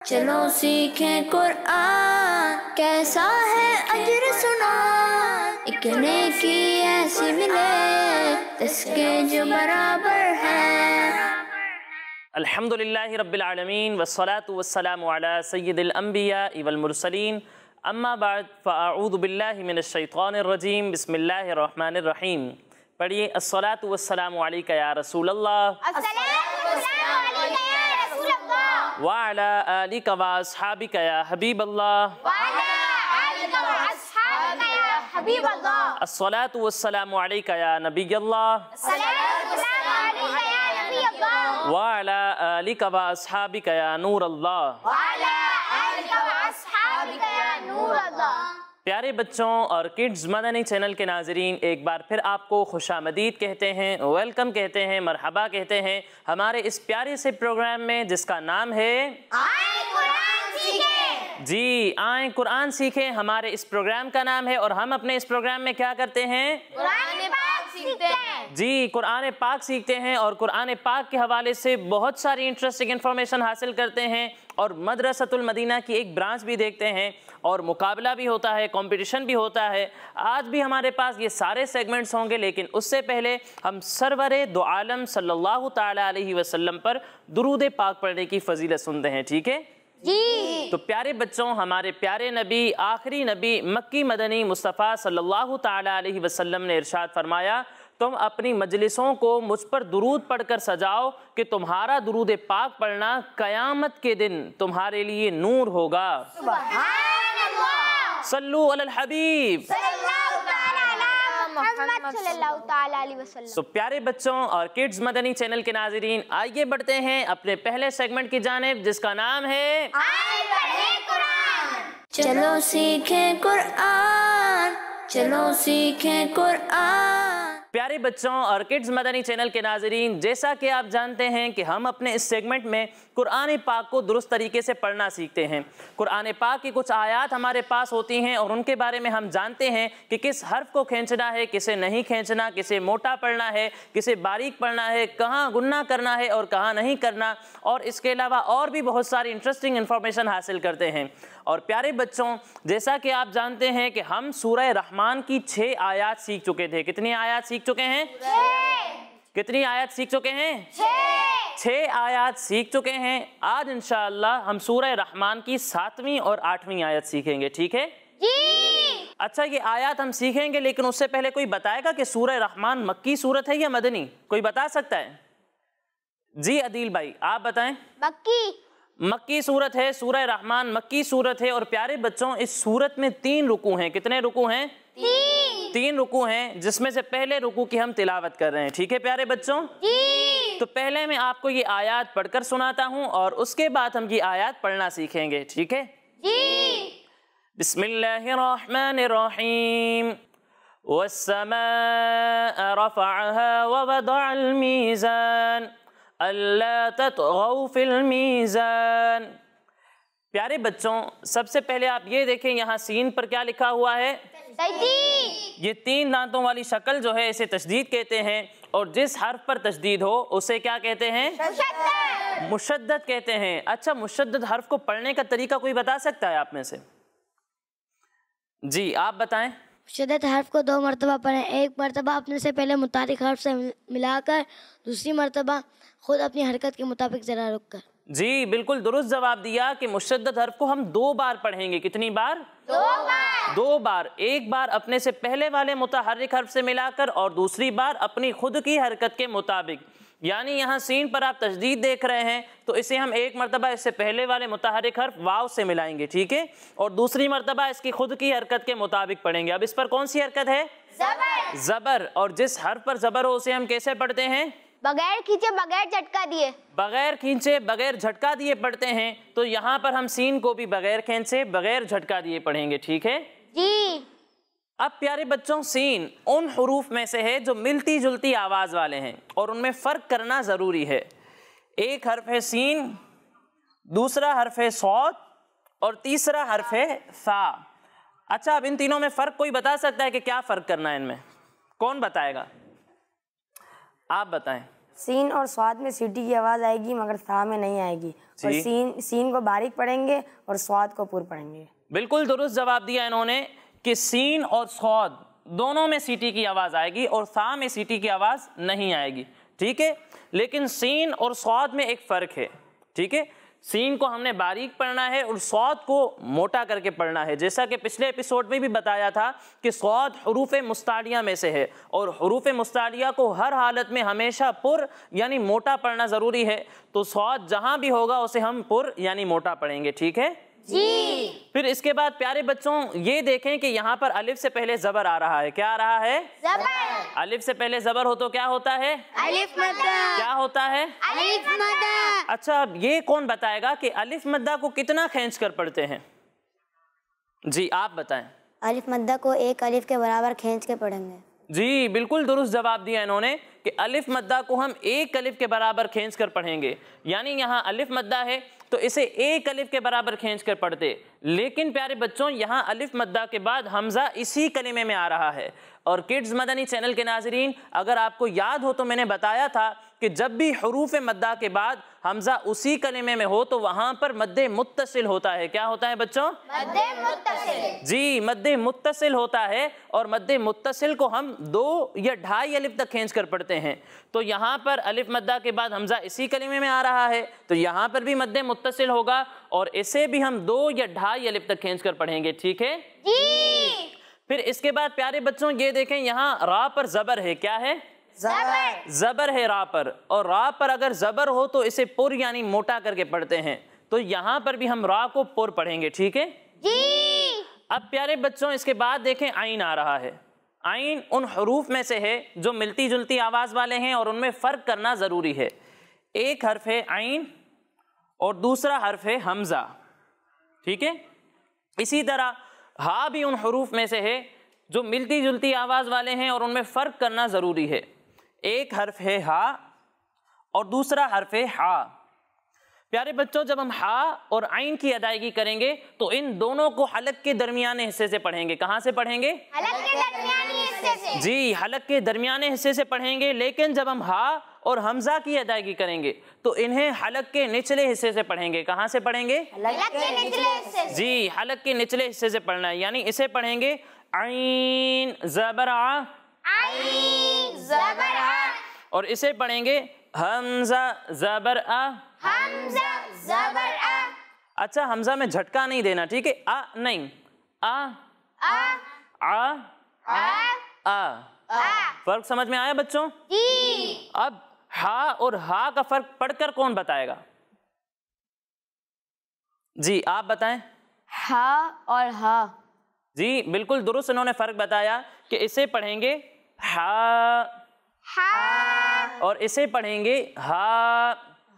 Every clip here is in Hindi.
चलो सीखें कुरान, कैसा है अजर सुना, एक नेकी ऐसी मिले जिसके जो बराबर है। अल्हम्दुलिल्लाहि रब्बिल आलमीन वस्सलातु वस्सलामु अला सय्यिदिल अंबिया वल मुरसलीन, अम्मा बाद फ़अऊज़ु बिल्लाहि मिनश शैतानिर रजीम, बिस्मिल्लाहिर रहमानिर रहीम। पढ़िए अस्सलातु वस्सलामु अलैका या रसूल अल्लाह, व अला आलिका व अस्हाबिका या हबीब अल्लाह, अस्सलातु वस्सलामु अलैका या नबी अल्लाह, व अला आलिका व अस्हाबिका या नूर अल्लाह। प्यारे बच्चों और किड्स मदनी चैनल के नाजरीन, एक बार फिर आपको खुशामदीद कहते हैं, वेलकम कहते हैं, मरहबा कहते हैं हमारे इस प्यारे से प्रोग्राम में जिसका नाम है आए कुरान सीखें। जी, आए कुरान सीखें हमारे इस प्रोग्राम का नाम है और हम अपने इस प्रोग्राम में क्या करते हैं? कुरान पाक सीखते हैं। जी, कुरान पाक सीखते हैं और कुरान पाक के हवाले से बहुत सारी इंटरेस्टिंग इन्फॉर्मेशन हासिल करते हैं और मदरसतुल मदीना की एक ब्रांच भी देखते हैं और मुकाबला भी होता है, कंपटीशन भी होता है। आज भी हमारे पास ये सारे सेगमेंट्स होंगे, लेकिन उससे पहले हम सरवरे दो आलम सल्लल्लाहु ताला अलैहि वसल्लम पर दुरूद पाक पढ़ने की फजीलत सुनते हैं। ठीक है जी। तो प्यारे बच्चों, हमारे प्यारे नबी, आखिरी नबी मक्की मदनी मुस्तफ़ा सल्लल्लाहु ताला अलैहि वसल्लम ने इरशाद फरमाया, तुम अपनी मजलिसों को मुझ पर दुरूद पढ़कर सजाओ कि तुम्हारा दुरूद पाक पढ़ना कयामत के दिन तुम्हारे लिए नूर होगा। सल्लु अलल हबीब। तो प्यारे बच्चों और किड्स मदनी चैनल के नाजरीन, आइए बढ़ते हैं अपने पहले सेगमेंट की जानिब जिसका नाम है आए पढ़ें कुरान। चलो सीखें कुरान, चलो सीखें कुरान। प्यारे बच्चों और किड्स मदनी चैनल के नाजरीन, जैसा कि आप जानते हैं कि हम अपने इस सेगमेंट में कुरान पाक को दुरुस्त तरीके से पढ़ना सीखते हैं। कुरान पाक की कुछ आयात हमारे पास होती हैं और उनके बारे में हम जानते हैं कि किस हर्फ को खींचना है, किसे नहीं खींचना, किसे मोटा पढ़ना है, किसे बारीक पढ़ना है, कहाँ गुन्ना करना है और कहाँ नहीं करना, और इसके अलावा और भी बहुत सारी इंटरेस्टिंग इन्फॉर्मेशन हासिल करते हैं। और प्यारे बच्चों, जैसा कि आप जानते हैं कि हम सूरह रहमान की 6 आयात सीख चुके थे। कितनी आयात सीख चुके हैं? 6। कितनी आयत सीख चुके हैं? 6 आयत सीख चुके हैं। आज इंशाअल्लाह हम सूरह रहमान की 7वीं और 8वीं आयत सीखेंगे। ठीक है जी। अच्छा, ये आयत हम सीखेंगे, लेकिन उससे पहले कोई बताएगा कि सूरह रहमान मक्की सूरत है या मदनी? कोई बता सकता है? जी अदील भाई, आप बताएं। मक्की सूरत है, सूरह रहमान मक्की सूरत है। और प्यारे बच्चों, इस सूरत में 3 रुकू हैं। कितने रुकू हैं? 3 रुकू हैं, जिसमें से पहले रुकू की हम तिलावत कर रहे हैं। ठीक है प्यारे बच्चों जी। तो पहले मैं आपको ये आयत पढ़कर सुनाता हूँ और उसके बाद हम ये आयत पढ़ना सीखेंगे। ठीक है जी। बिस्मिल्लाहिर्रहमानिर्रहीम। वस्समाअ रफ़अहा व वदअल मीज़ान अल्ला ततग़ौ फिल मीज़ान। प्यारे बच्चों, सबसे पहले आप ये देखें, यहाँ सीन पर क्या लिखा हुआ है? तशदीद। ये 3 दांतों वाली शक्ल जो है इसे तशदीद कहते हैं, और जिस हर्फ पर तशदीद हो उसे क्या कहते हैं? मुशद्दद। मुशद्दद कहते हैं। अच्छा, मुशद्दद हर्फ को पढ़ने का तरीका कोई बता सकता है आप में से? जी, आप बताएं। मुशद्दद हर्फ को 2 मरतबा पढ़ें। एक मरतबा अपने से पहले मुतारिक हर्फ से मिलाकर, दूसरी मरतबा खुद अपनी हरकत के मुताबिक जरा रुक कर। जी, बिल्कुल दुरुस्त जवाब दिया कि मुशद्दद हर्फ को हम 2 बार पढ़ेंगे। कितनी बार? 2 बार। 2 बार। एक बार अपने से पहले वाले मुतहर्रिक हर्फ से मिलाकर और दूसरी बार अपनी खुद की हरकत के मुताबिक। यानी यहाँ सीन पर आप तशदीद देख रहे हैं, तो इसे हम एक मरतबा इससे पहले वाले मुतहर्रिक हर्फ वाव से मिलाएंगे। ठीक है, और दूसरी मरतबा इसकी खुद की हरकत के मुताबिक पढ़ेंगे। अब इस पर कौन सी हरकत है? ज़बर। ज़बर। और जिस हर्फ पर ज़बर हो उसे हम कैसे पढ़ते हैं? बगैर खींचे, बगैर झटका दिए। बगैर खींचे, बगैर झटका दिए पढ़ते हैं। तो यहाँ पर हम सीन को भी बगैर खींचे, बगैर झटका दिए पढ़ेंगे। ठीक है जी। अब प्यारे बच्चों, सीन उन हुरूफ में से है जो मिलती जुलती आवाज वाले हैं और उनमें फर्क करना जरूरी है। एक हर्फ है सीन, दूसरा हर्फ है सौद और तीसरा हर्फ है सा। अच्छा, अब इन तीनों में फर्क कोई बता सकता है कि क्या फर्क करना है इनमें? कौन बताएगा? आप बताएं। सीन और स्वाद में सीटी की आवाज़ आएगी मगर सा में नहीं आएगी। और सीन को बारीक पढ़ेंगे और स्वाद को पूर पढ़ेंगे। बिल्कुल दुरुस्त जवाब दिया इन्होंने कि सीन और स्वाद दोनों में सीटी की आवाज़ आएगी और सा में सीटी की आवाज़ नहीं आएगी। ठीक है, लेकिन सीन और स्वाद में एक फ़र्क है। ठीक है, सीन को हमने बारीक पढ़ना है और स्वाद को मोटा करके पढ़ना है। जैसा कि पिछले एपिसोड में भी बताया था कि स्वाद हुरूफ मुस्तालिया में से है और हुरूफ मुस्तालिया को हर हालत में हमेशा पुर यानी मोटा पढ़ना ज़रूरी है। तो स्वाद जहाँ भी होगा उसे हम पुर यानी मोटा पढ़ेंगे। ठीक है जी। फिर इसके बाद प्यारे बच्चों ये देखें कि यहाँ पर अलिफ से पहले ज़बर आ रहा है। क्या आ रहा है? ज़बर। अलिफ से पहले ज़बर हो तो क्या होता है? अलिफ मद्दा। क्या होता है? अलिफ मद्दा। अच्छा, अब ये कौन बताएगा कि अलिफ मद्दा को कितना खींच कर पढ़ते हैं? जी आप बताएं। अलिफ मद्दा को एक अलिफ के बराबर खींच के पढ़ेंगे। जी बिल्कुल दुरुस्त जवाब दिया इन्होंने कि अलिफ मद्दा को हम एक अलिफ के बराबर खींच कर पढ़ेंगे। यानी यहाँ अलिफ मद्दा है तो इसे एक अलिफ के बराबर खींच कर पढ़ते। लेकिन प्यारे बच्चों यहाँ अलिफ मद्दा के बाद हमज़ा इसी कलिमे में आ रहा है। और किड्स मदनी चैनल के नाज़रीन, अगर आपको याद हो तो मैंने बताया था कि जब भी हुरूफ मद्दा के बाद हमज़ा उसी कलिमे में हो तो वहाँ पर मद्दे मुत्तसिल होता है। क्या होता है बच्चों? मद्दे मुत्तसिल। जी मद्दे मुत्तसिल होता है और मद्दे मुत्तसिल को हम 2 या 2.5 अलिफ तक खींच कर पढ़ते हैं। तो यहाँ पर अलिफ मद्दा के बाद हमज़ा इसी कलिमे में आ रहा है तो यहाँ पर भी मद्दे मुत्तसिल होगा और इसे भी हम 2 या 2.5 अलिफ तक खींच कर पढ़ेंगे। ठीक है जी। फिर इसके बाद प्यारे बच्चों ये देखें यहाँ रा पर ज़बर है। क्या है? ज़बर। ज़बर है रा पर, और रा पर अगर ज़बर हो तो इसे पुर यानी मोटा करके पढ़ते हैं। तो यहाँ पर भी हम रा को पुर पढ़ेंगे। ठीक है जी। अब प्यारे बच्चों इसके बाद देखें आइन आ रहा है। आइन उन हरूफ में से है जो मिलती जुलती आवाज़ वाले हैं और उनमें फ़र्क करना ज़रूरी है। एक हर्फ है आइन और दूसरा हर्फ है हमज़ा। ठीक है, इसी तरह हा भी उन हरूफ में से है जो मिलती जुलती आवाज़ वाले हैं और उनमें फ़र्क करना ज़रूरी है। एक हर्फ है हा और दूसरा हर्फ है हा। प्यारे बच्चों जब हम हा और आइन की अदायगी करेंगे तो इन दोनों को हलक के दरमियाने हिस्से से पढ़ेंगे। कहाँ से पढ़ेंगे? हलक के दरमियानी हिस्से से। जी हलक के दरमियाने हिस्से से पढ़ेंगे। लेकिन जब हम हा और हमज़ा की अदायगी करेंगे तो इन्हें हलक के निचले हिस्से से पढ़ेंगे। कहाँ से पढ़ेंगे? हलक के निचले हिस्से से। जी हलक के निचले हिस्से से पढ़ना है। यानी इसे पढ़ेंगे आइन ज़बर आ, आइन ज़बर आ, और इसे पढ़ेंगे हमज़ा ज़बर आ, हमज़ा ज़बर आ। अच्छा हमज़ा में झटका नहीं देना। ठीक है, आ नहीं, आ आ आ आ आ। फर्क समझ में आया बच्चों? जी। अब हा और हा का फर्क पढ़कर कौन बताएगा? जी आप बताएं। हा और हा। जी बिल्कुल दुरुस्त इन्होंने फर्क बताया कि इसे पढ़ेंगे हा हा और इसे पढ़ेंगे हा।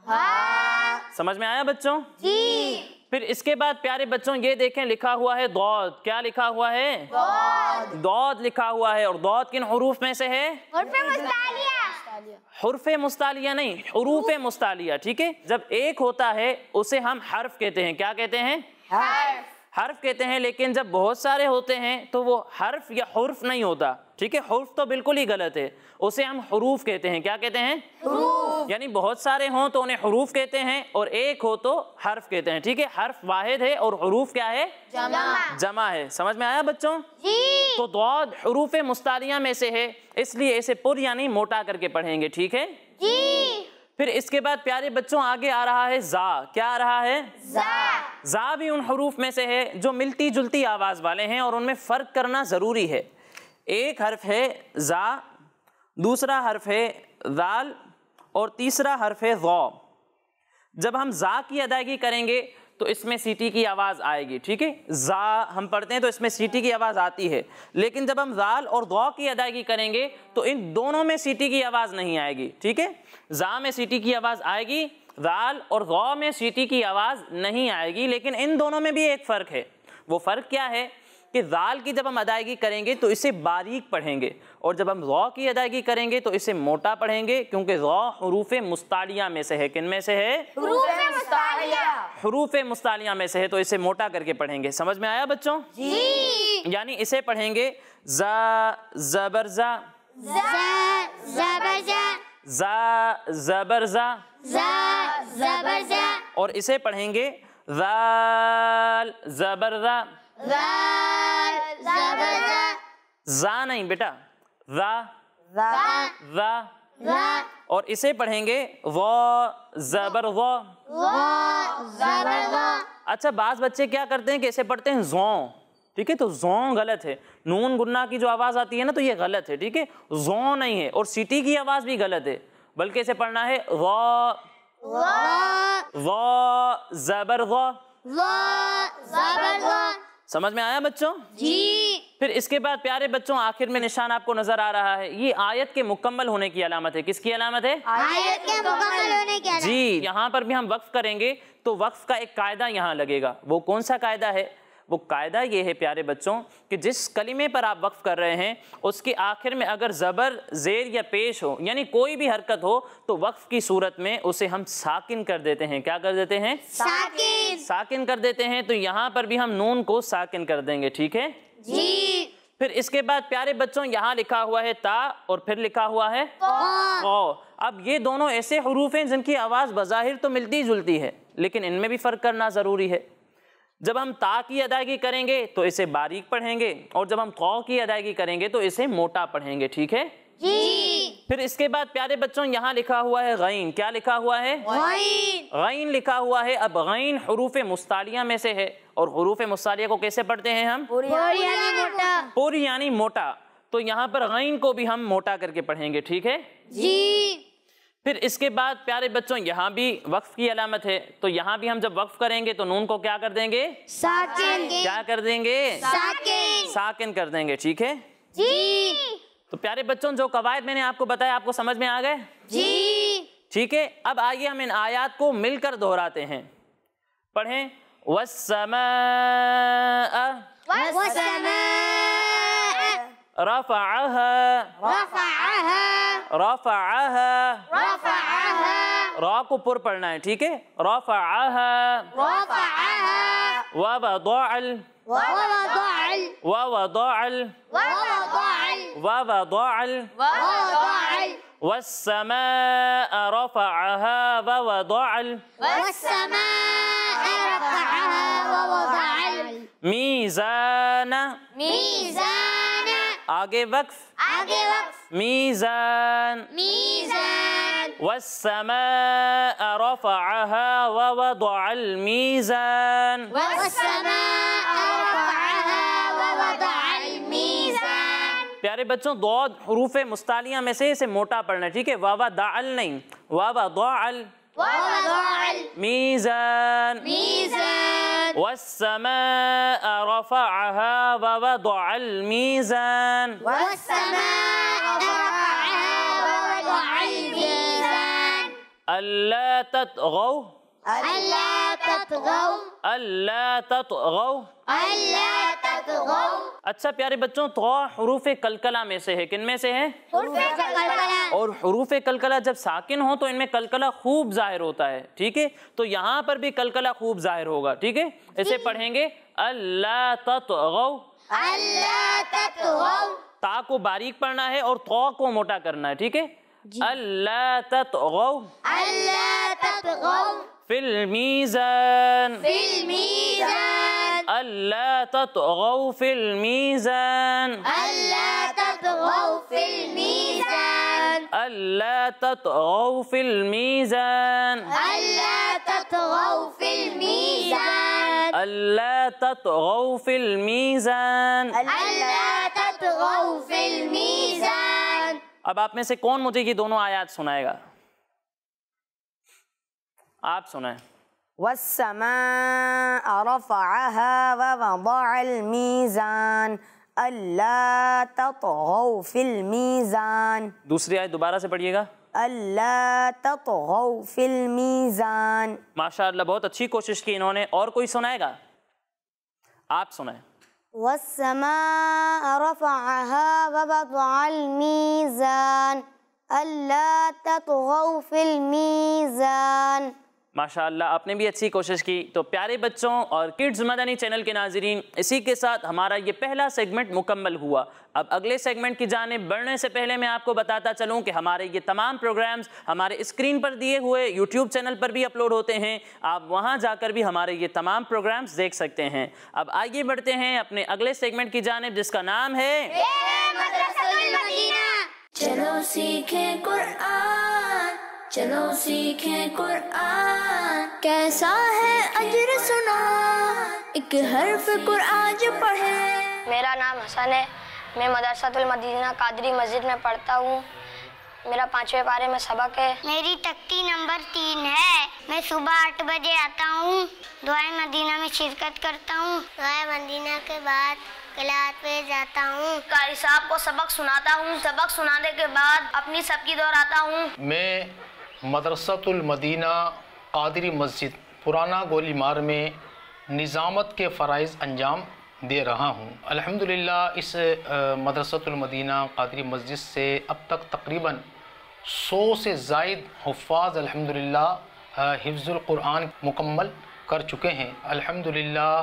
हा। समझ में आया बच्चों? जी। फिर इसके बाद प्यारे बच्चों ये देखें लिखा हुआ है दौद। क्या लिखा हुआ है? दौद। दौद लिखा हुआ है। और दौद किन हुरूफ में से है? हुर्फ़े मुस्तालिया। हुर्फ़े मुस्तालिया नहीं, हुरूफ़े मुस्तालिया। ठीक है, जब एक होता है उसे हम हर्फ कहते हैं। क्या कहते हैं? हर्फ। हर्फ कहते हैं। लेकिन जब बहुत सारे होते हैं तो वो हर्फ या हुर्फ नहीं होता। ठीक है, हुर्फ तो बिल्कुल ही गलत है, उसे हम हुरूफ कहते हैं। क्या कहते हैं? हुरूफ। यानी बहुत सारे हों तो उन्हें हुरूफ कहते हैं और एक हो तो हर्फ कहते हैं। ठीक है, हर्फ वाहिद है और हुरूफ क्या है? जमा। जमा है। समझ में आया बच्चों? जी। तो दौद हुरूफ मुस्तालिया में से है, इसलिए इसे पुर यानी मोटा करके पढ़ेंगे। ठीक है जी। फिर इसके बाद प्यारे बच्चों आगे आ रहा है जा। क्या आ रहा है? जा। जा भी उन हुरूफ में से है जो मिलती जुलती आवाज़ वाले हैं और उनमें फ़र्क करना ज़रूरी है। एक हर्फ है जा, दूसरा हर्फ है दाल और तीसरा हर्फ है ज़ौ। जब हम जा की अदायगी करेंगे तो इसमें सीटी की आवाज़ आएगी। ठीक है, जा हम पढ़ते हैं तो इसमें सीटी की आवाज़ आती है। लेकिन जब हम दाल और ज़ौ की अदायगी करेंगे तो इन दोनों में सीटी की आवाज़ नहीं आएगी। ठीक है, जा में सीटी की आवाज़ आएगी, दाल और ज़ौ में सीटी की आवाज़ नहीं आएगी। लेकिन इन दोनों में भी एक फ़र्क है। वो फ़र्क क्या है कि दाल की जब हम अदायगी करेंगे तो इसे बारीक पढ़ेंगे और जब हम ज़ौ की अदायगी करेंगे तो इसे मोटा पढ़ेंगे, क्योंकि ज़ौ हुरूफ़े मुस्तालिया में से है। किन में से है? हुरूफ़े मुस्तालिया। हुरूफ़े मुस्तालिया में से है, तो इसे मोटा करके पढ़ेंगे। समझ में आया बच्चों? जी। यानी इसे पढ़ेंगे जा ज़बर जा, ज़बर जा, जा ज़बर ज़ा, जा ज़बर जा, और इसे पढ़ेंगे ज़ाल ज़बर ज़ा, ज़ाल ज़बर ज़ा, ज़ा नहीं बेटा, ज़ा ज़ा ज़ा, ज़ा, और इसे पढ़ेंगे वो ज़बर वो। वो ज़बर वो। अच्छा, बाज़ बच्चे क्या करते हैं कि इसे पढ़ते हैं ज़ों, ठीक है, तो ज़ों गलत है। नून गुन्ना की जो आवाज़ आती है ना, तो ये गलत है, ठीक है, ज़ों नहीं है, और सीटी की आवाज़ भी गलत है, बल्कि इसे पढ़ना है वो ज़बर वो। ज़बर वो। समझ में आया बच्चों? जी। फिर इसके बाद प्यारे बच्चों आखिर में निशान आपको नजर आ रहा है, ये आयत के मुकम्मल होने की अलामत है। किसकी अलामत है? आयत के मुकम्मल होने के जी। यहाँ पर भी हम वक्फ करेंगे तो वक्फ का एक कायदा यहाँ लगेगा। वो कौन सा कायदा है? वो कायदा ये है प्यारे बच्चों कि जिस कलिमे पर आप वक्फ कर रहे हैं उसके आखिर में अगर ज़बर ज़ेर या पेश हो, यानी कोई भी हरकत हो, तो वक्फ की सूरत में उसे हम साकिन कर देते हैं। क्या कर देते हैं? साकिन। साकिन कर देते हैं। तो यहाँ पर भी हम नून को साकिन कर देंगे, ठीक है जी। फिर इसके बाद प्यारे बच्चों यहाँ लिखा हुआ है ता और फिर लिखा हुआ है क़। अब ये दोनों ऐसे हरूफ हैं जिनकी आवाज़ बज़ाहिर तो मिलती जुलती है, लेकिन इनमें भी फ़र्क करना ज़रूरी है। जब हम ता की अदायगी करेंगे तो इसे बारीक पढ़ेंगे, और जब हम क़ की अदायगी करेंगे तो इसे मोटा पढ़ेंगे, ठीक है जी। फिर इसके बाद प्यारे बच्चों यहाँ लिखा हुआ है गैन। क्या लिखा हुआ है? गैन। गैन लिखा हुआ है। अब गैन हुरूफ मुस्तालिया में से है, और हुरूफ मुस्तालिया को कैसे पढ़ते हैं हम? पूरी यानी मोटा। पूरी यानी मोटा। तो यहाँ पर गैन को भी हम मोटा करके पढ़ेंगे, ठीक है जी। फिर इसके बाद प्यारे बच्चों यहाँ भी वक्फ की अलामत है, तो यहाँ भी हम जब वक्फ करेंगे तो नून को क्या कर देंगे? साकिन। क्या कर देंगे? साकिन। साकिन कर देंगे, ठीक है जी। तो प्यारे बच्चों जो कवायद मैंने आपको बताया आपको समझ में आ गए? जी। ठीक है। अब आइए हम इन आयात को मिलकर दोहराते हैं। पढ़ें वस्समाअ वस्समाअ रफ़अहा रफ़अहा रफ़अहा रफ़अहा। रा को पुर पढ़ना है, ठीक है। रफ़अहा रफ़अहा ववदअल ववदअल ववदअल ववदअल ववदअल ववदअल वस्समाअ रफ़अहा ववदअल वस्समाअ रफ़अहा ववदअल मीज़ाना। मीज़ान। आगे वक्फ, आगे वक्फ। मीज़ान मीज़ान। वस्समाअ रफ़अहा ववदअल मीज़ान वस्समाअ रफ़अहा ववदअल मीज़ान। प्यारे बच्चों दो हुरूफ मुस्तालिया में से इसे मोटा पढ़ना है, ठीक है। ववदअल नहीं, ववदअल ववदअल मीज़ान मीज़ान। वस्समाअ रफ़अहा ववदअल मीज़ान वस्समाअ रफ़अहा ववदअल मीज़ान। अल्ला ततगौ अल्ला ततगौ अल्ला ततगौ। अल्ला ततगौ। अच्छा प्यारे बच्चों तो हुरूफ कलकला में से है। किन में से है? हुरूफ़े कलकला। और हुरूफ कलकला जब साकिन हो तो इनमें कलकला खूब जाहिर होता है, ठीक है। तो यहाँ पर भी कलकला खूब जाहिर होगा, ठीक है। इसे पढ़ेंगे अल्ला ततगौ। अल्ला ततगौ। ता को बारीक पढ़ना है और तो को मोटा करना है, ठीक है। अल्ला ततगौ अल्ला ततगौ फिल मीज़ान। फिल मीज़ान। अल्ला ततगौ फिल मीज़ान। अल्ला ततगौ फिल मीज़ान। अल्ला ततगौ फिल मीज़ान। अल्ला ततगौ फिल मीज़ान। अल्ला ततगौ फिल मीज़ान। अल्ला ततगौ फिल मीज़ान। अब आप में से कौन मुझे ये दोनों आयात सुनाएगा? आप सुनाएं। वस्समाअ रफ़अहा ववदअल मीज़ान अल्ला ततगौ फिल मीज़ान। दूसरी आयत दोबारा से पढ़िएगा। अल्ला ततगौ फिल मीज़ान। माशाअल्लाह बहुत अच्छी कोशिश की इन्होंने। और कोई सुनाएगा? आप सुनाएं। वस्समाअ रफ़अहा ववदअल मीज़ान अल्ला ततगौ फिल मीज़ान। माशाअल्लाह, आपने भी अच्छी कोशिश की। तो प्यारे बच्चों और किड्स मदनी चैनल के नाज़रीन, इसी के साथ हमारा ये पहला सेगमेंट मुकम्मल हुआ। अब अगले सेगमेंट की जानिब बढ़ने से पहले मैं आपको बताता चलूँ कि हमारे ये तमाम प्रोग्राम्स हमारे स्क्रीन पर दिए हुए यूट्यूब चैनल पर भी अपलोड होते हैं। आप वहाँ जाकर भी हमारे ये तमाम प्रोग्राम्स देख सकते हैं। अब आगे बढ़ते हैं अपने अगले सेगमेंट की जानिब, जिसका नाम है मदरसतुल मदीना। चलो सीखें कुरान, चलो सीखें कुरान, कैसा है अजर सुना, एक हर्फ कुरान जो पढ़े। मेरा नाम हसन है, मैं मदरसतुल मदीना कादरी मस्जिद में पढ़ता हूँ। मेरा 5वें पारे में सबक है। मेरी तख्ती नंबर 3 है। मैं सुबह 8 बजे आता हूँ, दुआए मदीना में शिरकत करता हूँ। दुआए मदीना के बाद क्लास पे जाता हूँ, कारी साहब को सबक सुनाता हूँ। सबक सुनाने के बाद अपनी सबकी दोहराता हूँ। मैं मदरसतुल मदीना कादरी मस्जिद पुराना गोलीमार में निज़ामत के फ़राइज़ अंजाम दे रहा हूँ। अल्हम्दुलिल्लाह इस मदरसतुल मदीना कादरी मस्जिद से अब तक तकरीबन 100 से ज़ायद हुफ़ाज़ अल्हम्दुलिल्लाह हिफ्ज़ुल कुरान मुकम्मल कर चुके हैं। अल्हम्दुलिल्लाह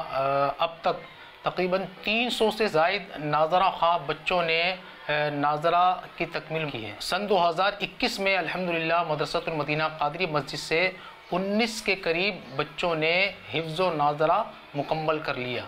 अब तक तकरीबन 300 से ज़ायद नाज़रा ख्वाब बच्चों ने नाज़रा की तकमील की है। सन 2021 में अल्हम्दुलिल्लाह मदरसतुल मदीना कादरी मस्जिद से 19 के करीब बच्चों ने हिफ्ज़ो नाज़रा मुकम्मल कर लिया।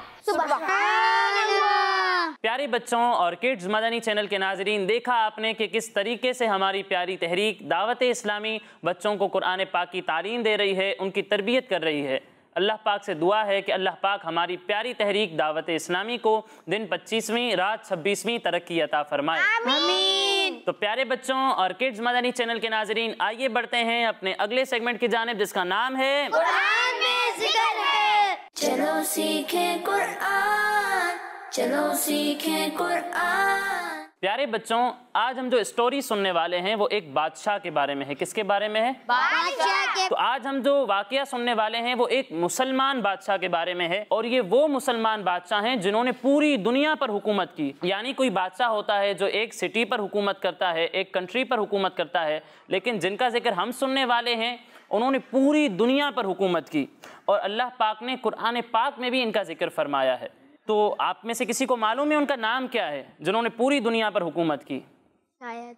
प्यारे बच्चों और किड्स मदनी चैनल के नाज़रीन, देखा आपने कि किस तरीके से हमारी प्यारी तहरीक दावत इस्लामी बच्चों को कुरान पाक की तालीम दे रही है, उनकी तरबियत कर रही है। अल्लाह पाक से दुआ है कि अल्लाह पाक हमारी प्यारी तहरीक दावत इस्लामी को दिन 25वीं रात 26वीं तरक्की अता फरमाए। आमीन। तो प्यारे बच्चों और किड्स मदनी चैनल के नाज़रीन, आइए बढ़ते हैं अपने अगले सेगमेंट की जानिब, जिसका नाम है कुरान में जिक्र है। चलो सीखें कुरान, चलो सीखें कुरान। प्यारे बच्चों, आज हम जो स्टोरी सुनने वाले हैं वो एक बादशाह के बारे में है। किसके बारे में है? बादशाह के। तो आज हम जो वाकया सुनने वाले हैं वो एक मुसलमान बादशाह के बारे में है, और ये वो मुसलमान बादशाह हैं जिन्होंने पूरी दुनिया पर हुकूमत की। यानी कोई बादशाह होता है जो एक सिटी पर हुकूमत करता है, एक कंट्री पर हुकूमत करता है, लेकिन जिनका जिक्र हम सुनने वाले हैं उन्होंने पूरी दुनिया पर हुकूमत की, और अल्लाह पाक ने कुरान पाक में भी इनका जिक्र फरमाया है। तो आप में से किसी को मालूम है उनका नाम क्या है जिन्होंने पूरी दुनिया पर हुकूमत की? शायद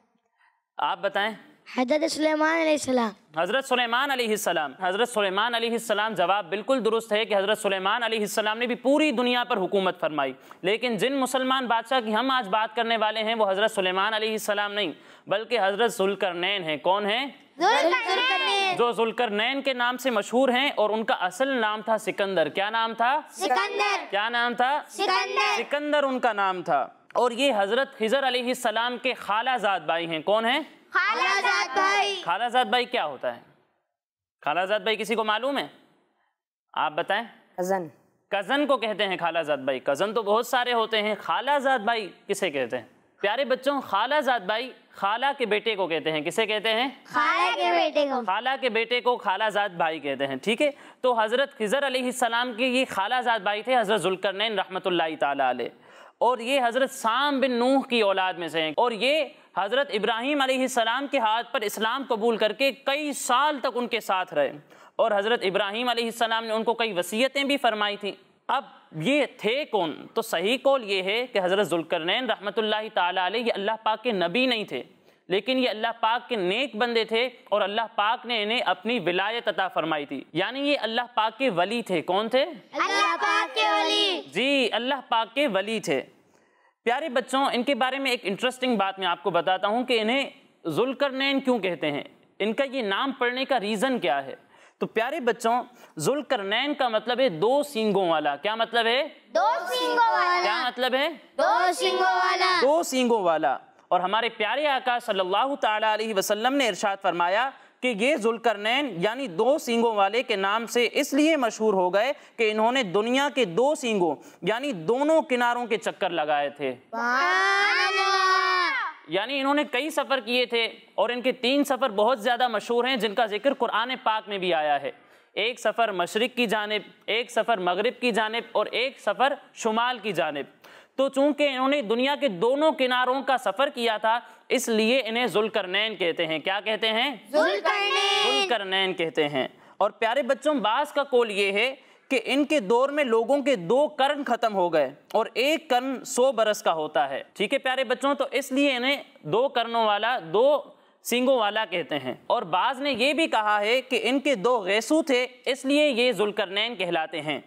आप बताएं। हज़रत सुलेमान अलैहिस्सलाम। हज़रत सुलेमान अलैहिस्सलाम। हज़रत सुलेमान अलैहिस्सलाम, जवाब बिल्कुल दुरुस्त है कि हज़रत सुलेमान अलैहिस्सलाम ने भी पूरी दुनिया पर हुकूमत फरमाई। लेकिन जिन मुसलमान बादशाह की हम आज बात करने वाले हैं वो हज़रत सुलेमान अलैहिस्सलाम नहीं, बल्कि हज़रत ज़ुल्करनैन हैं। कौन है? जो ज़ुल्करनैन के नाम से मशहूर हैं, और उनका असल नाम था सिकंदर। क्या नाम था? सिकंदर। क्या नाम था? सिकंदर। सिकंदर उनका नाम था। और ये हज़रत खिज़र अलैहिस्सलाम के खालाजाद भाई हैं। कौन है? खालाजाद भाई। खालाजाद भाई क्या होता है? खालाजाद भाई किसी को मालूम है? आप बताएं। कज़न। कज़न को कहते हैं खालाजाद भाई। कज़न तो बहुत सारे होते हैं, खालाजाद भाई किसे कहते हैं? प्यारे बच्चों, खालाजाद भाई खाला के बेटे को कहते हैं। किसे कहते हैं? खाला के बेटे को। खाला के बेटे को खालाजाद भाई कहते हैं। ठीक है, तो हज़रत खिज़र अलैहिस्सलाम के ये खालाजाद भाई थे हज़रत ज़ुल्करनैन रहमतुल्लाहि ताला अलैह, और ये हज़रत साम बिन नूह की औलाद में से हैं। और ये हज़रत इब्राहीम अलैहिस्सलाम के हाथ पर इस्लाम कबूल करके कई साल तक उनके साथ रहे, और हज़रत इब्राहीम अलैहिस्सलाम ने उनको कई वसीयतें भी फरमाई थी। अब ये थे कौन? तो सही कौल ये है कि हज़रत ज़ुल्करनैन रहमतुल्लाहि ताला अलैह ये अल्लाह पाक के नबी नहीं थे, लेकिन ये अल्लाह पाक के नेक बंदे थे, और अल्लाह पाक ने इन्हें अपनी विलायत अता फरमाई थी। यानी ये अल्लाह पाक के वली थे। कौन थे? अल्लाह पाक के वली। जी, अल्लाह पाक के वली थे। प्यारे बच्चों, इनके बारे में एक इंटरेस्टिंग बात मैं आपको बताता हूँ कि इन्हें ज़ुल्करनैन क्यों कहते हैं, इनका ये नाम पड़ने का रीज़न क्या है। तो प्यारे बच्चों, ज़ुल्करनैन का मतलब है 2 सींगों वाला। क्या मतलब है? 2 सींगों वाला। क्या मतलब है? 2 सींगों वाला। 2 सींगों वाला। और हमारे प्यारे आका सल्लल्लाहु ताला अलैहि वसल्लम ने इरशाद फरमाया कि ये ज़ुल्करनैन यानी 2 सींगों वाले के नाम से इसलिए मशहूर हो गए कि इन्होंने दुनिया के 2 सींगों यानी दोनों किनारों के चक्कर लगाए थे। यानी इन्होंने कई सफ़र किए थे, और इनके 3 सफ़र बहुत ज़्यादा मशहूर हैं जिनका जिक्र कुरान पाक में भी आया है। एक सफ़र मशरिक़ की जानिब, एक सफ़र मगरिब की जानिब, और एक सफ़र शुमाल की जानिब। तो चूँकि इन्होंने दुनिया के दोनों किनारों का सफ़र किया था, इसलिए इन्हें ज़ुल्करनैन कहते हैं। क्या कहते हैं? ज़ुल्करनैन। ज़ुल्करनैन कहते हैं। और प्यारे बच्चों, बास का कौल ये है कि इनके दौर में लोगों के 2 कर्न खत्म हो गए और 1 कर्न 100 बरस का होता है। ठीक है प्यारे बच्चों, तो इसलिए इन्हें 2 कर्नों वाला, 2 सींगों वाला कहते हैं। और बाज ने यह भी कहा है कि इनके 2 गैसू थे, इसलिए ये जुल्करनैन कहलाते हैं।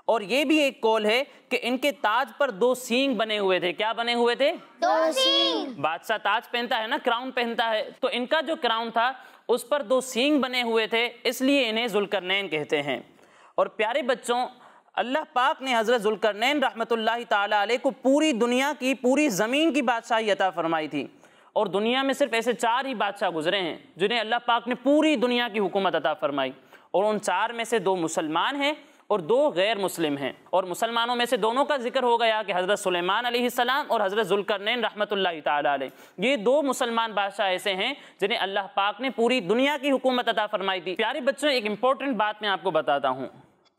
और ये भी एक कौल है कि इनके ताज पर 2 सींग बने हुए थे। क्या बने हुए थे? 2 सींग। बादशाह ताज पहनता है ना, क्राउन पहनता है, तो इनका जो क्राउन था उस पर 2 सींग बने हुए थे, इसलिए इन्हें जुल्करनैन कहते हैं। और प्यारे बच्चों, अल्लाह पाक ने हज़रत जुल्करनैन रहमतुल्लाहि ताला अलैह को पूरी दुनिया की, पूरी ज़मीन की बादशाही अता फरमाई थी। और दुनिया में सिर्फ ऐसे 4 ही बादशाह गुजरे हैं जिन्हें अल्लाह पाक ने पूरी दुनिया की हुकूमत अता फरमाई। और उन 4 में से 2 मुसलमान हैं और 2 गैर मुस्लिम हैं। और मुसलमानों में से दोनों का जिक्र हो गया कि हज़रत सुलेमान अलैहिस्सलाम और हज़रत जुल्करनैन रहमतुल्लाहि ताला अलैह, ये 2 मुसलमान बादशाह ऐसे हैं जिन्हें अल्लाह पाक ने पूरी दुनिया की हुकूमत अता फरमाई थी। प्यारे बच्चों, एक इंपॉर्टेंट बात मैं आपको बताता हूँ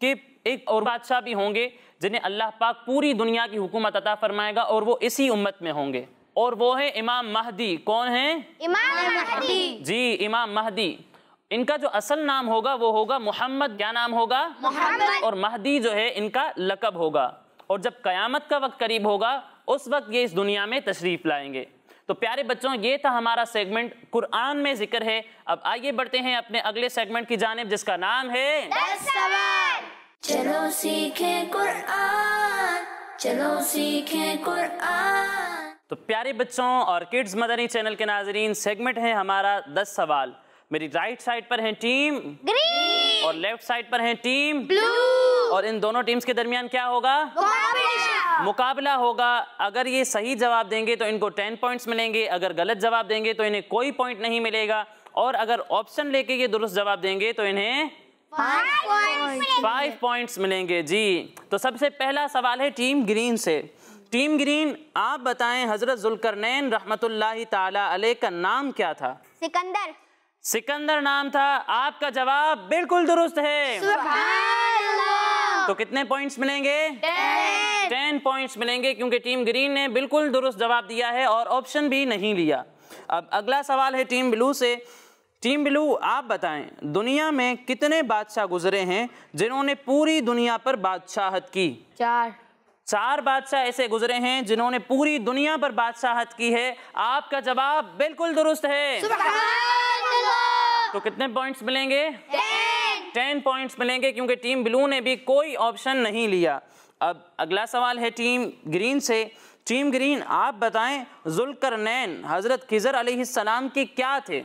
कि एक और बादशाह भी होंगे जिन्हें अल्लाह पाक पूरी दुनिया की हुकूमत अता फरमाएगा और वो इसी उम्मत में होंगे, और वो है इमाम महदी। कौन है? इमाम महदी। जी, इमाम महदी। इनका जो असल नाम होगा वो होगा मोहम्मद। क्या नाम होगा? मोहम्मद। और महदी जो है इनका लकब होगा। और जब कयामत का वक्त करीब होगा उस वक्त ये इस दुनिया में तशरीफ लाएंगे। तो प्यारे बच्चों, ये था हमारा सेगमेंट कुरान में जिक्र है। अब आइए बढ़ते हैं अपने अगले सेगमेंट की जानिब, जिसका नाम है 10 सवाल। चलो सीखें कुरान, चलो सीखें कुरान। तो प्यारे बच्चों और किड्स मदनी चैनल के नाजरीन, सेगमेंट है हमारा 10 सवाल। मेरी राइट साइड पर है टीम ग्रीन और लेफ्ट साइड पर है टीम ब्लू। और इन दोनों टीम्स के दरमियान क्या होगा? मुकाबला होगा। अगर ये सही जवाब देंगे तो इनको 10 पॉइंट्स मिलेंगे, अगर गलत जवाब देंगे तो इन्हें कोई पॉइंट नहीं मिलेगा, और अगर ऑप्शन लेके ये दुरुस्त जवाब देंगे तो इन्हें 5 पॉइंट्स मिलेंगे। जी, तो सबसे पहला सवाल है टीम ग्रीन से। टीम ग्रीन, आप बताएं हजरत जुल्करनैन रहमतुल्लाहि ताला अलैह का नाम क्या था? सिकंदर। सिकंदर नाम था। आपका जवाब बिल्कुल दुरुस्त है। सुभान अल्लाह। तो कितने पॉइंट्स मिलेंगे? 10। 10 पॉइंट्स मिलेंगे, क्योंकि टीम ग्रीन ने बिल्कुल दुरुस्त जवाब दिया है और ऑप्शन भी नहीं लिया। अब अगला सवाल है टीम ब्लू से। टीम ब्लू, आप बताएं दुनिया में कितने बादशाह गुजरे हैं जिन्होंने पूरी दुनिया पर बादशाहत की? 4 बादशाह ऐसे गुजरे हैं जिन्होंने पूरी दुनिया पर बादशाहत की है। आपका जवाब बिल्कुल दुरुस्त है। तो कितने पॉइंट्स मिलेंगे? 10 पॉइंट्स मिलेंगे, क्योंकि टीम ब्लू ने भी कोई ऑप्शन नहीं लिया। अब अगला सवाल है टीम ग्रीन से। टीम ग्रीन, आप बताएं जुल्करनैन हजरत खिज़र अलैहिस्सलाम के क्या थे?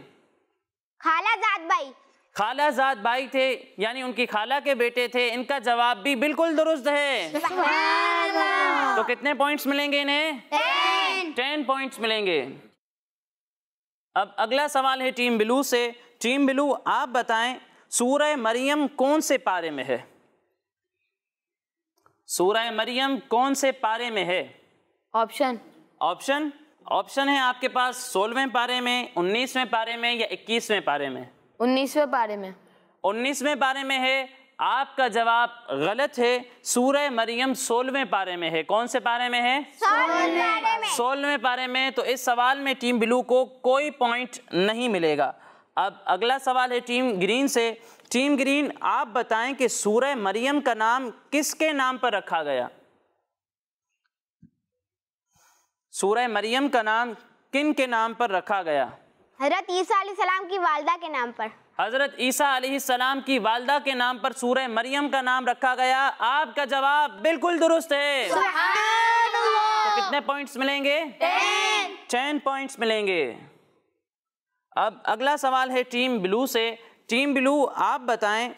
खालाजाद भाई। खालाजाद भाई थे, यानी उनकी खाला के बेटे थे। इनका जवाब भी बिल्कुल दुरुस्त है। तो कितने पॉइंट्स मिलेंगे इन्हें? 10 पॉइंट्स मिलेंगे। अब अगला सवाल है टीम ब्लू से। टीम ब्लू, आप बताएं सूरह मरियम कौन से पारे में है? सूरह मरियम कौन से पारे में है? ऑप्शन है आपके पास 16वें पारे में, 19वें पारे में या 21वें पारे में? 19वें पारे में। 19वें पारे में है। आपका जवाब गलत है। सूरह मरियम 16वें पारे में है। कौन से पारे में है? 16वें पारे में। तो इस सवाल में टीम ब्लू को कोई पॉइंट नहीं मिलेगा। अब अगला सवाल है टीम ग्रीन से। टीम ग्रीन, आप बताएं कि सूरह मरियम का नाम किसके नाम पर रखा गया? सूरह मरियम का नाम किन के नाम पर रखा गया? हजरत ईसा अलैहिस्सलाम की वालिदा के नाम पर। हजरत ईसा अलैहिस्सलाम की वालिदा के नाम पर सूरह मरियम का नाम रखा गया। आपका जवाब बिल्कुल दुरुस्त है। तो कितने पॉइंट्स मिलेंगे? 10 पॉइंट्स मिलेंगे। अब अगला सवाल है टीम ब्लू से। टीम ब्लू, आप बताएं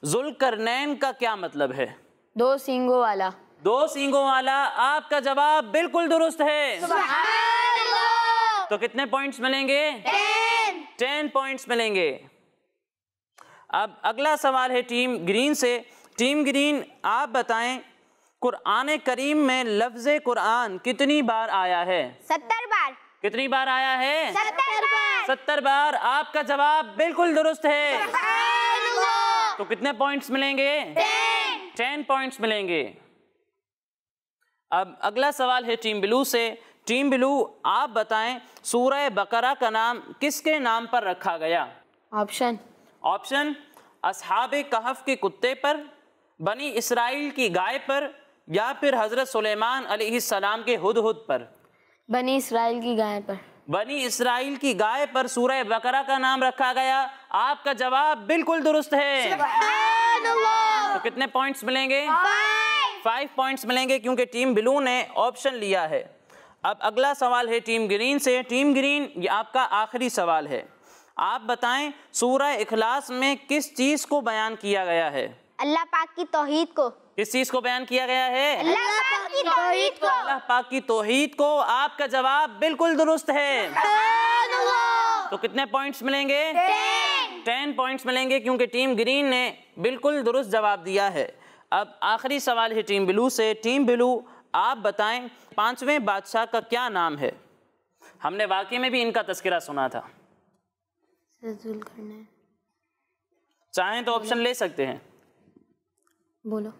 जुल्करनैन का क्या मतलब है? 2 सींगों वाला। 2 सींगों वाला। आपका जवाब बिल्कुल दुरुस्त है। तो कितने पॉइंट्स मिलेंगे? 10 पॉइंट्स मिलेंगे। अब अगला सवाल है टीम ग्रीन से। टीम ग्रीन, आप बताएं कुरान करीम में लफ्ज़ कुरान कितनी बार आया है? 70 बार। कितनी बार आया है? 70 बार। 70 बार। आपका जवाब बिल्कुल दुरुस्त है। तो कितने पॉइंट्स मिलेंगे? 10 पॉइंट्स मिलेंगे। अब अगला सवाल है टीम ब्लू से। टीम ब्लू, आप बताएं सूरह बकरा का नाम किसके नाम पर रखा गया? ऑप्शन अस्हाबे कहफ के कुत्ते पर, बनी इसराइल की गाय पर, या फिर हज़रत सुलेमान अलैहिस्सलाम के हुदहुद पर? बनी इसराइल की गाय पर। बनी इसराइल की गाय पर सूरह बकरा का नाम रखा गया। आपका जवाब बिल्कुल दुरुस्त है। तो कितने पॉइंट्स मिलेंगे? 5 पॉइंट्स मिलेंगे, क्योंकि टीम ब्लू ने ऑप्शन लिया है। अब अगला सवाल है टीम ग्रीन से। टीम ग्रीन, ये आपका आखिरी सवाल है। आप बताएं सूरह इखलास में किस चीज को बयान किया गया है? अल्लाह पाक की तौहीद को। किस चीज को बयान किया गया है? अल्लाह पाक की तौहीद को। अल्लाह पाक की तौहीद को। आपका जवाब बिल्कुल दुरुस्त है। तो कितने पॉइंट्स मिलेंगे? 10 पॉइंट्स मिलेंगे, क्योंकि टीम ग्रीन ने बिल्कुल दुरुस्त जवाब दिया है। अब आखिरी सवाल है टीम ब्लू से। टीम ब्लू, आप बताएं 5वें बादशाह का क्या नाम है? हमने वाकई में भी इनका तस्करा सुना था। चाहें तो ऑप्शन ले सकते हैं। बोलो।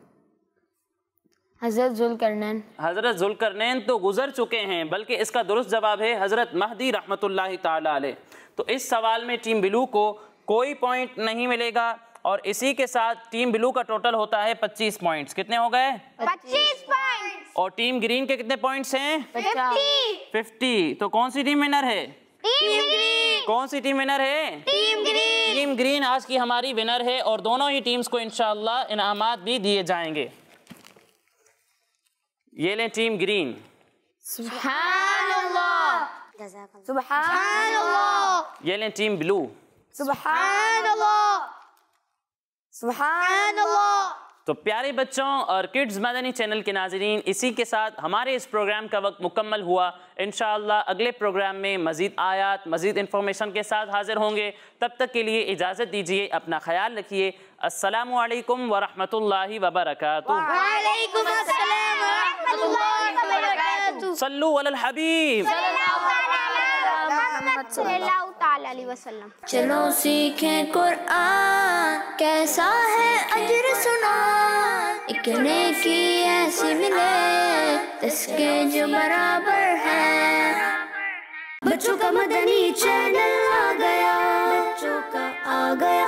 हजरत जुल्करनैन। हजरत जुल्करनैन तो गुजर चुके हैं, बल्कि इसका दुरुस्त जवाब है हजरत महदी रहमतुल्लाहि ताला अलैह। तो इस सवाल में टीम ब्लू को कोई पॉइंट नहीं मिलेगा, और इसी के साथ टीम ब्लू का टोटल होता है 25 पॉइंट्स। कितने हो गए? 25 पॉइंट्स। और टीम ग्रीन के कितने पॉइंट्स हैं? 50। तो कौन सी टीम विनर है? Team green. कौन सी टीम विनर है? Team green. टीम ग्रीन आज की हमारी विनर है, और दोनों ही टीम्स को इंशाअल्लाह इनामात भी दिए जाएंगे। ये लें टीम ग्रीन। सुभानअल्लाह। सुभानअल्लाह। ये लें टीम ब्लू। सुभानअल्लाह। सुभानअल्लाह। तो प्यारे बच्चों और किड्स मदनी चैनल के नाज़रीन, इसी के साथ हमारे इस प्रोग्राम का वक्त मुकम्मल हुआ। इंशाअल्लाह अगले प्रोग्राम में मज़ीद आयात, मज़ीद इन्फॉर्मेशन के साथ हाजिर होंगे। तब तक के लिए इजाज़त दीजिए, अपना ख्याल रखिए। अस्सलामु अलैकुम व रहमतुल्लाहि व बरकातुहू। वालेकुम अस्सलाम व रहमतुल्लाहि व बरकातुहू। सल्लु अलल हबीब। सल्लल्लाहु तआला अलैहि वसल्लम। चलो सीखें कुरान, कैसा है अजर सुना, एक नेकी ऐसी मिले इसके जो बराबर है। बच्चों का मदनी चैनल आ गया, बच्चों का आ गया